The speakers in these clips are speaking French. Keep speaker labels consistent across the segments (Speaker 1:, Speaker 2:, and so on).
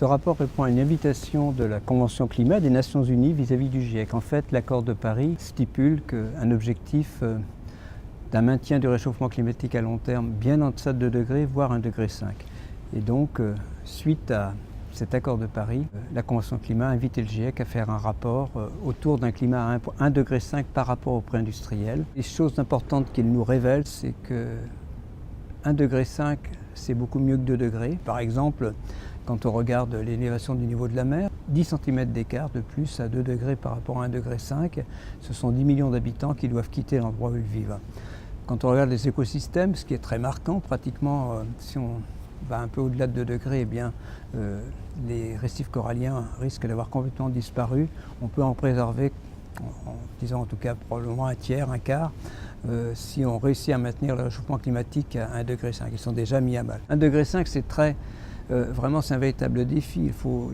Speaker 1: Ce rapport répond à une invitation de la Convention climat des Nations Unies vis-à-vis du GIEC. En fait, l'accord de Paris stipule qu'un objectif d'un maintien du réchauffement climatique à long terme bien en deçà de 2 degrés, voire 1,5 degré. Et donc, suite à cet accord de Paris, la Convention climat a invité le GIEC à faire un rapport autour d'un climat à 1,5 degré par rapport au pré-industriel. Les choses importantes qu'il nous révèle, c'est que 1,5 degré, c'est beaucoup mieux que 2 degrés. Par exemple, quand on regarde l'élévation du niveau de la mer, 10 cm d'écart de plus à 2 degrés par rapport à 1,5 degré, ce sont 10 millions d'habitants qui doivent quitter l'endroit où ils vivent. Quand on regarde les écosystèmes, ce qui est très marquant, pratiquement, si on va un peu au-delà de 2 degrés, eh bien, les récifs coralliens risquent d'avoir complètement disparu. On peut en préserver, en disant en tout cas probablement un tiers, un quart, si on réussit à maintenir le réchauffement climatique à 1,5 degré. Ils sont déjà mis à mal. 1,5 degré, c'est très... vraiment, c'est un véritable défi. Il faut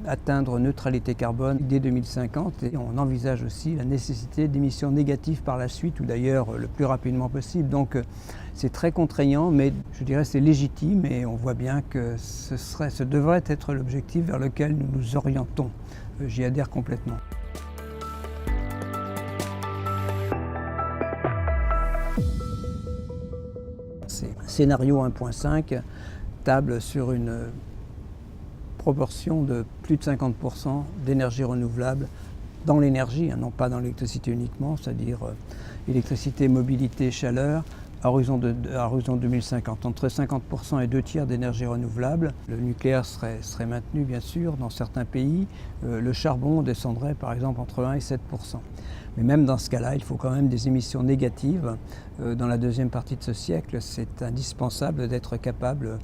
Speaker 1: atteindre neutralité carbone dès 2050 et on envisage aussi la nécessité d'émissions négatives par la suite ou d'ailleurs le plus rapidement possible. Donc c'est très contraignant, mais je dirais c'est légitime et on voit bien que ce devrait être l'objectif vers lequel nous nous orientons. J'y adhère complètement. C'est scénario 1.5. Table sur une proportion de plus de 50% d'énergie renouvelable dans l'énergie, non pas dans l'électricité uniquement, c'est-à-dire électricité, mobilité, chaleur, à horizon 2050. Entre 50% et 2 tiers d'énergie renouvelable. Le nucléaire serait maintenu bien sûr dans certains pays. Le charbon descendrait par exemple entre 1 et 7%. Mais même dans ce cas-là, il faut quand même des émissions négatives. Dans la deuxième partie de ce siècle, c'est indispensable d'être capable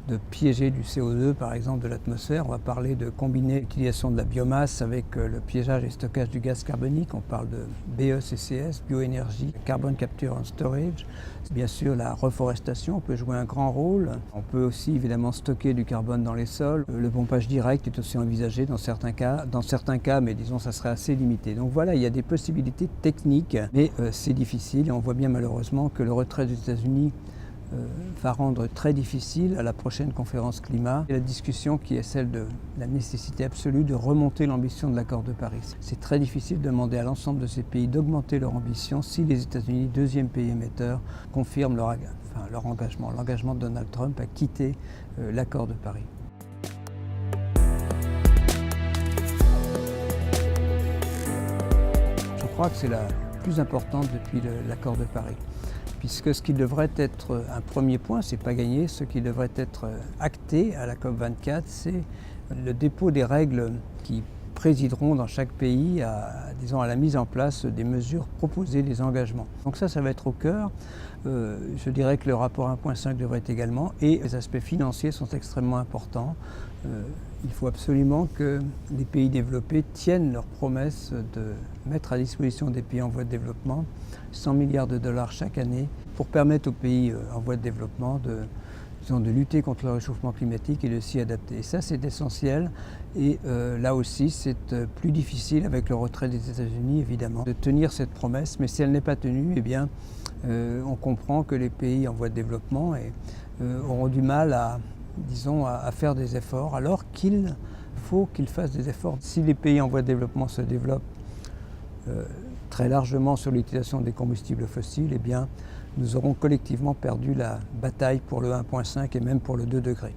Speaker 1: de piéger du CO2, par exemple, de l'atmosphère. On va parler de combiner l'utilisation de la biomasse avec le piégeage et stockage du gaz carbonique. On parle de BE-CCS, bioénergie, carbon capture and storage. Bien sûr, la reforestation peut jouer un grand rôle. On peut aussi évidemment stocker du carbone dans les sols. Le pompage direct est aussi envisagé dans certains cas, mais disons ça serait assez limité. Donc voilà, il y a des possibilités techniques, mais c'est difficile et on voit bien malheureusement que le retrait des États-Unis va rendre très difficile à la prochaine conférence climat et la discussion qui est celle de la nécessité absolue de remonter l'ambition de l'accord de Paris. C'est très difficile de demander à l'ensemble de ces pays d'augmenter leur ambition si les États-Unis, deuxième pays émetteur, confirment leur engagement, l'engagement de Donald Trump à quitter l'accord de Paris. Je crois que c'est la plus importante depuis l'accord de Paris. Puisque ce qui devrait être un premier point, c'est pas gagné, ce qui devrait être acté à la COP24, c'est le dépôt des règles qui présideront dans chaque pays à la mise en place des mesures proposées, des engagements. Donc ça va être au cœur. Je dirais que le rapport 1.5 devrait être également, et les aspects financiers sont extrêmement importants. Il faut absolument que les pays développés tiennent leurs promesses de mettre à disposition des pays en voie de développement 100 milliards de dollars chaque année pour permettre aux pays en voie de développement de lutter contre le réchauffement climatique et de s'y adapter. Et ça, c'est essentiel. Et là aussi, c'est plus difficile avec le retrait des États-Unis, évidemment, de tenir cette promesse. Mais si elle n'est pas tenue, eh bien, on comprend que les pays en voie de développement auront du mal à faire des efforts, alors qu'il faut qu'ils fassent des efforts. Si les pays en voie de développement se développent très largement sur l'utilisation des combustibles fossiles, eh bien, nous aurons collectivement perdu la bataille pour le 1.5 et même pour le 2 degrés.